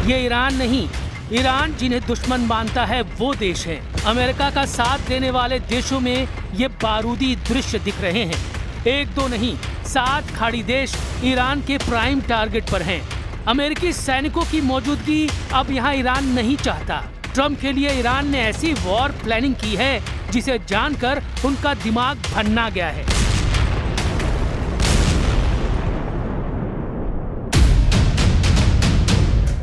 ये ईरान नहीं, ईरान जिन्हें दुश्मन मानता है वो देश है। अमेरिका का साथ देने वाले देशों में ये बारूदी दृश्य दिख रहे हैं। एक दो नहीं, 7 खाड़ी देश ईरान के प्राइम टारगेट पर हैं। अमेरिकी सैनिकों की मौजूदगी अब यहाँ ईरान नहीं चाहता। ट्रंप के लिए ईरान ने ऐसी वॉर प्लानिंग की है जिसे जानकर उनका दिमाग भन्ना गया है।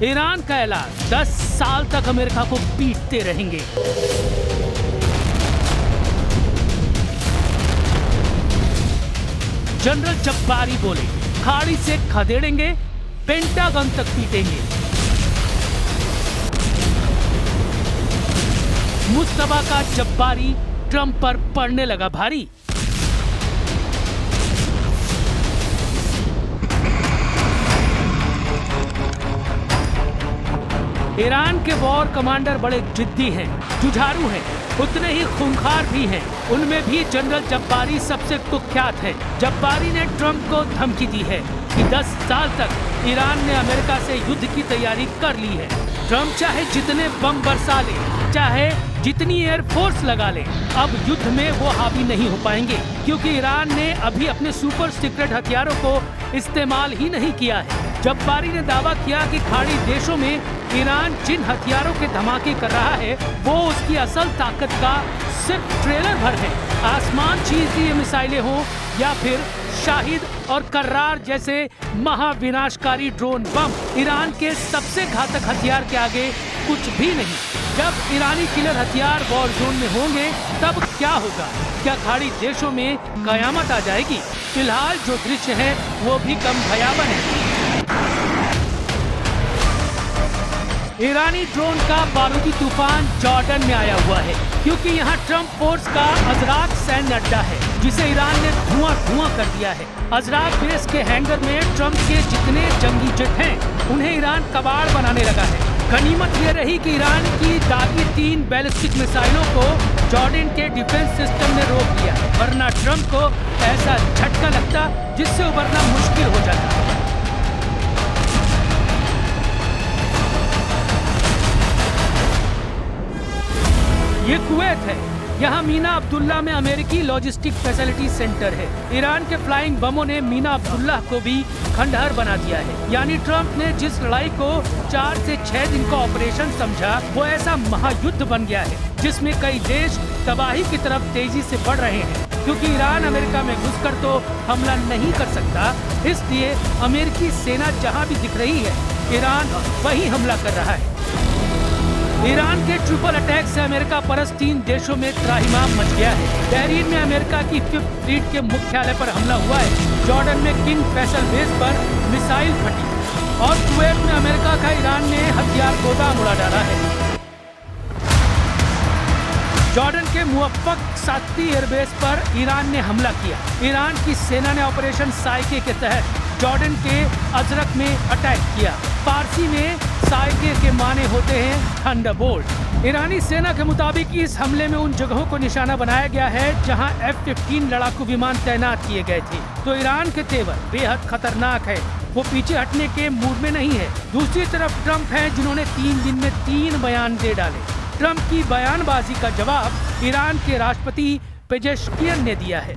ईरान का ऐलान, 10 साल तक अमेरिका को पीटते रहेंगे। जनरल जब्बारी बोले, खाड़ी से खदेड़ेंगे, पेंटागन तक पीटेंगे। मुस्तफा का जब्बारी ट्रंप पर पड़ने लगा भारी। ईरान के वॉर कमांडर बड़े जिद्दी हैं, जुझारू हैं, उतने ही खूंखार भी हैं। उनमें भी जनरल जब्बारी सबसे कुख्यात है। जब्बारी ने ट्रंप को धमकी दी है कि 10 साल तक ईरान ने अमेरिका से युद्ध की तैयारी कर ली है। ट्रंप चाहे जितने बम बरसा ले, चाहे जितनी एयरफोर्स लगा ले, अब युद्ध में वो हावी नहीं हो पाएंगे, क्योंकि ईरान ने अभी अपने सुपर सीक्रेट हथियारों को इस्तेमाल ही नहीं किया है। जब्बारी ने दावा किया कि खाड़ी देशों में ईरान जिन हथियारों के धमाके कर रहा है वो उसकी असल ताकत का सिर्फ ट्रेलर भर है। आसमान चीरती मिसाइलें हों या फिर शाहिद और कर्रार जैसे महाविनाशकारी ड्रोन बम, ईरान के सबसे घातक हथियार के आगे कुछ भी नहीं। जब ईरानी किलर हथियार वॉर जोन में होंगे तब क्या होगा? क्या खाड़ी देशों में कयामत आ जाएगी? फिलहाल जो दृश्य है वो भी कम भयावह है। ईरानी ड्रोन का बारूदी तूफान जॉर्डन में आया हुआ है, क्योंकि यहाँ ट्रंप फोर्स का अजराक सैन्य अड्डा है, जिसे ईरान ने धुआं कर दिया है। अजराक बेस के हैंगर में ट्रंप के जितने जंगी जेट हैं, उन्हें ईरान कबाड़ बनाने लगा है। गनीमत ये रही कि ईरान की दागी 3 बैलिस्टिक मिसाइलों को जॉर्डन के डिफेंस सिस्टम ने रोक दिया, वरना ट्रंप को ऐसा झटका लगता जिससे उबरना मुश्किल हो जाता। ये कुवैत है। यहाँ मीना अब्दुल्ला में अमेरिकी लॉजिस्टिक फैसिलिटी सेंटर है। ईरान के फ्लाइंग बमों ने मीना अब्दुल्ला को भी खंडहर बना दिया है। यानी ट्रंप ने जिस लड़ाई को 4 से 6 दिन का ऑपरेशन समझा, वो ऐसा महायुद्ध बन गया है जिसमें कई देश तबाही की तरफ तेजी से बढ़ रहे हैं, क्योंकि ईरान अमेरिका में घुसकर तो हमला नहीं कर सकता। इसलिए अमेरिकी सेना जहाँ भी दिख रही है, ईरान वही हमला कर रहा है। ईरान के ट्रिपल अटैक से अमेरिका परस्त 3 देशों में त्राहिमाम मच गया है। बहरीन में अमेरिका की 5th फ्लीट के मुख्यालय पर हमला हुआ है। जॉर्डन में किंग फैसल बेस पर मिसाइल फटी और कुवैत में अमेरिका का ईरान ने हथियार गोदाम उड़ा डाला है। जॉर्डन के मुवफ्फक साती एयरबेस पर ईरान ने हमला किया। ईरान की सेना ने ऑपरेशन साइके के तहत जॉर्डन के अजरक में अटैक किया। फारसी में साइके के माने होते हैं थंडरबोल्ट। ईरानी सेना के मुताबिक इस हमले में उन जगहों को निशाना बनाया गया है जहां F-15 लड़ाकू विमान तैनात किए गए थे। तो ईरान के तेवर बेहद खतरनाक है, वो पीछे हटने के मूड में नहीं है। दूसरी तरफ ट्रंप हैं, जिन्होंने 3 दिन में 3 बयान दे डाले। ट्रंप की बयानबाजी का जवाब ईरान के राष्ट्रपति पेजेश्कियन ने दिया है।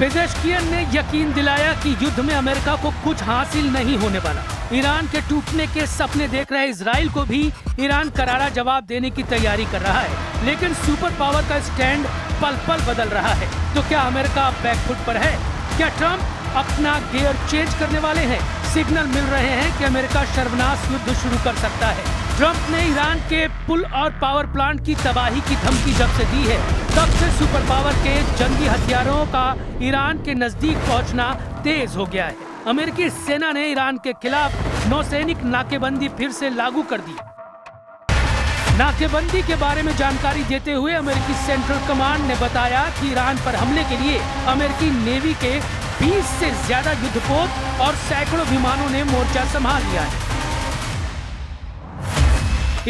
पेजेश्कियन ने यकीन दिलाया कि युद्ध में अमेरिका को कुछ हासिल नहीं होने वाला। ईरान के टूटने के सपने देख रहे इजराइल को भी ईरान करारा जवाब देने की तैयारी कर रहा है, लेकिन सुपर पावर का स्टैंड पल पल बदल रहा है। तो क्या अमेरिका बैकफुट पर है? क्या ट्रंप अपना गियर चेंज करने वाले हैं? सिग्नल मिल रहे हैं कि अमेरिका शर्मनाक युद्ध शुरू कर सकता है। ट्रंप ने ईरान के पुल और पावर प्लांट की तबाही की धमकी जब से दी है, तब से सुपर पावर के जंगी हथियारों का ईरान के नजदीक पहुंचना तेज हो गया है। अमेरिकी सेना ने ईरान के खिलाफ नौसैनिक नाकेबंदी फिर से लागू कर दी। नाकेबंदी के बारे में जानकारी देते हुए अमेरिकी सेंट्रल कमांड ने बताया कि ईरान पर हमले के लिए अमेरिकी नेवी के 20 से ज्यादा युद्धपोत और सैकड़ों विमानों ने मोर्चा संभाल लिया है।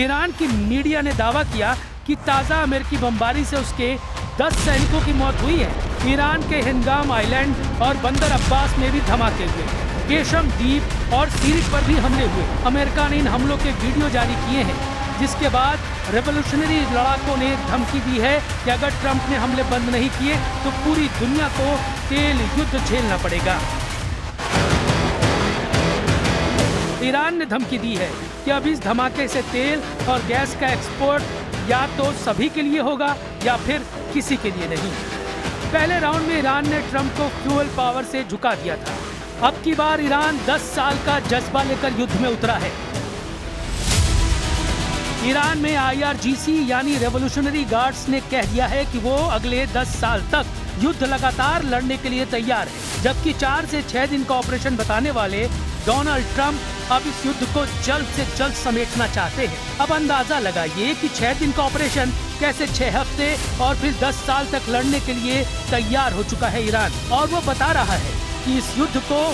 ईरान की मीडिया ने दावा किया कि ताजा अमेरिकी बमबारी से उसके 10 सैनिकों की मौत हुई है। ईरान के हिंगाम आइलैंड और बंदर अब्बास में भी धमाके हुए, केशम द्वीप और सीरिक पर भी हमले हुए। अमेरिका ने इन हमलों के वीडियो जारी किए हैं, जिसके बाद रेवोल्यूशनरी लड़ाकों ने धमकी दी है कि अगर ट्रंप ने हमले बंद नहीं किए तो पूरी दुनिया को तेल युद्ध झेलना पड़ेगा। ईरान ने धमकी दी है कि अब इस धमाके से तेल और गैस का एक्सपोर्ट या तो सभी के लिए होगा या फिर किसी के लिए नहीं। पहले राउंड में ईरान ने ट्रंप को फ्यूल पावर से झुका दिया था। अब की बार ईरान 10 साल का जज्बा लेकर युद्ध में उतरा है। ईरान में IRGC यानी रेवोल्यूशनरी गार्ड्स ने कह दिया है कि वो अगले 10 साल तक युद्ध लगातार लड़ने के लिए तैयार है, जबकि 4 से 6 दिन का ऑपरेशन बताने वाले डोनाल्ड ट्रंप अब इस युद्ध को जल्द से जल्द समेटना चाहते हैं। अब अंदाजा लगाइए कि 6 दिन का ऑपरेशन कैसे 6 हफ्ते और फिर 10 साल तक लड़ने के लिए तैयार हो चुका है ईरान, और वो बता रहा है कि इस युद्ध को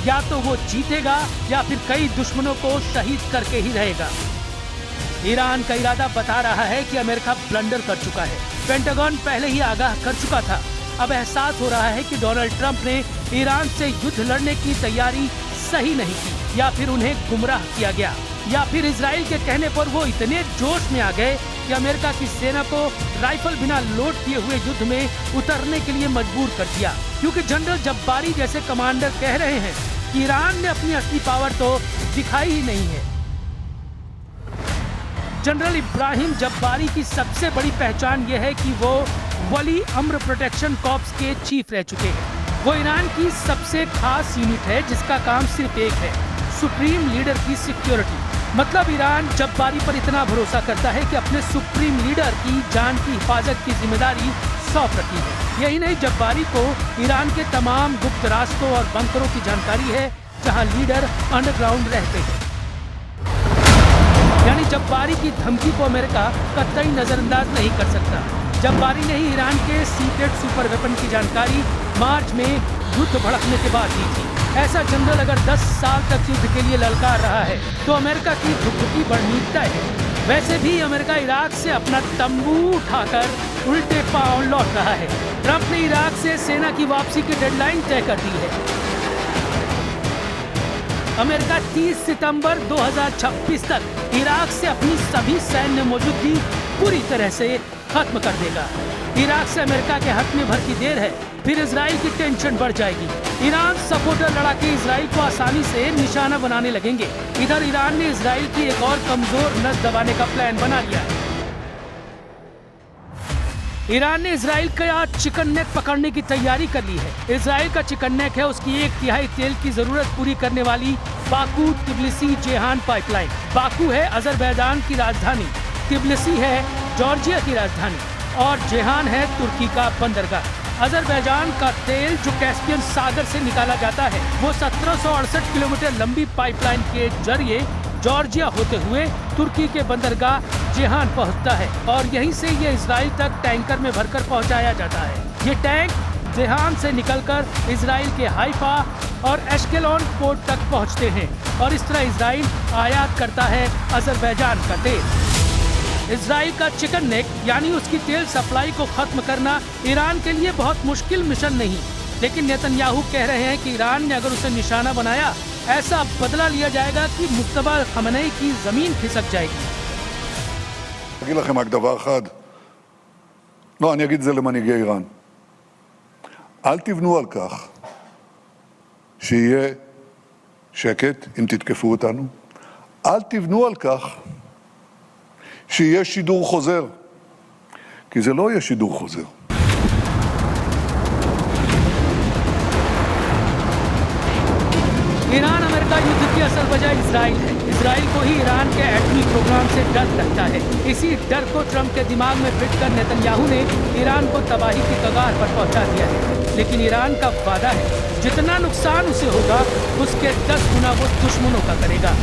या तो वो जीतेगा या फिर कई दुश्मनों को शहीद करके ही रहेगा। ईरान का इरादा बता रहा है कि अमेरिका ब्लंडर कर चुका है। पेंटागन पहले ही आगाह कर चुका था। अब एहसास हो रहा है कि डोनाल्ड ट्रंप ने ईरान से युद्ध लड़ने की तैयारी सही नहीं की, या फिर उन्हें गुमराह किया गया, या फिर इजराइल के कहने पर वो इतने जोश में आ गए कि अमेरिका की सेना को राइफल बिना लोड किए हुए युद्ध में उतरने के लिए मजबूर कर दिया, क्योंकि जनरल जब्बारी जैसे कमांडर कह रहे हैं कि ईरान ने अपनी असली पावर तो दिखाई ही नहीं है। जनरल इब्राहिम जब्बारी की सबसे बड़ी पहचान यह है कि वो वली अम्र प्रोटेक्शन कॉर्प्स के चीफ रह चुके हैं। वो ईरान की सबसे खास यूनिट है जिसका काम सिर्फ एक है, सुप्रीम लीडर की सिक्योरिटी। मतलब ईरान जब्बारी पर इतना भरोसा करता है कि अपने सुप्रीम लीडर की जान की हिफाजत की जिम्मेदारी सौंप रखी है। यही नहीं, जब्बारी को ईरान के तमाम गुप्त रास्तों और बंकरों की जानकारी है जहां लीडर अंडरग्राउंड रहते हैं। यानी जब्बारी की धमकी को अमेरिका कतई नजरअंदाज नहीं कर सकता। जब्बारी ने ही ईरान के सीक्रेट सुपर वेपन की जानकारी मार्च में युद्ध भड़कने के बाद दी थी। ऐसा जनरल अगर 10 साल तक युद्ध के लिए ललकार रहा है तो अमेरिका की धुकधुकी बढ़नी तय है। वैसे भी अमेरिका इराक से अपना तंबू उठाकर उल्टे पांव लौट रहा है। ट्रंप ने इराक से सेना की वापसी की डेडलाइन तय कर दी है। अमेरिका 30 सितंबर 2026 तक इराक से अपनी सभी सैन्य मौजूदगी पूरी तरह से खत्म कर देगा। इराक से अमेरिका के हटने भर की देर है, फिर इजराइल की टेंशन बढ़ जाएगी। ईरान सपोर्टर लड़ाके इजराइल को आसानी से निशाना बनाने लगेंगे। इधर ईरान ने इजराइल की एक और कमजोर नस दबाने का प्लान बना लिया है। ईरान ने इजराइल का चिकन नेक पकड़ने की तैयारी कर ली है। इजराइल का चिकन नेक है उसकी 1/3 तेल की जरूरत पूरी करने वाली Baku Tbilisi Jehan pipeline. Baku है अजरबैजान की राजधानी, तिब्लिसी है जॉर्जिया की राजधानी और जेहान है तुर्की का बंदरगाह। अजरबैजान का तेल जो कैस्पियन सागर से निकाला जाता है वो 1768 किलोमीटर लंबी पाइपलाइन के जरिए जॉर्जिया होते हुए तुर्की के बंदरगाह जेहान पहुंचता है और यहीं से ये इजराइल तक टैंकर में भरकर पहुंचाया जाता है। ये टैंक जेहान से निकलकर इजराइल के हाइफा और एश्केलोन पोर्ट तक पहुंचते हैं और इस तरह इजराइल आयात करता है अजरबैजान का तेल। इजराइल का चिकन नेक यानी उसकी तेल सप्लाई को खत्म करना ईरान के लिए बहुत मुश्किल मिशन नहीं, लेकिन नेतन्याहू कह रहे हैं कि ईरान ने अगर उसे निशाना बनाया ऐसा बदला लिया जाएगा कि मुस्तफा खमेनी की जमीन खिसक जाएगी। אגיד לכם רק דבר אחד, לא, אני אגיד את זה למנהיגי איראן. אל תבנו על כך שיהיה שקט אם תתקפו אותנו. אל תבנו על כך שיהיה שידור חוזר, כי זה לא יהיה שידור חוזר. ईरान अमेरिका युद्ध की असल वजह इजराइल है। इजराइल को ही ईरान के एटमी प्रोग्राम से डर लगता है। इसी डर को ट्रंप के दिमाग में फिट कर नेतन्याहू ने ईरान को तबाही की कगार पर पहुंचा दिया है। लेकिन ईरान का वादा है जितना नुकसान उसे होगा उसके 10 गुना वो दुश्मनों का करेगा।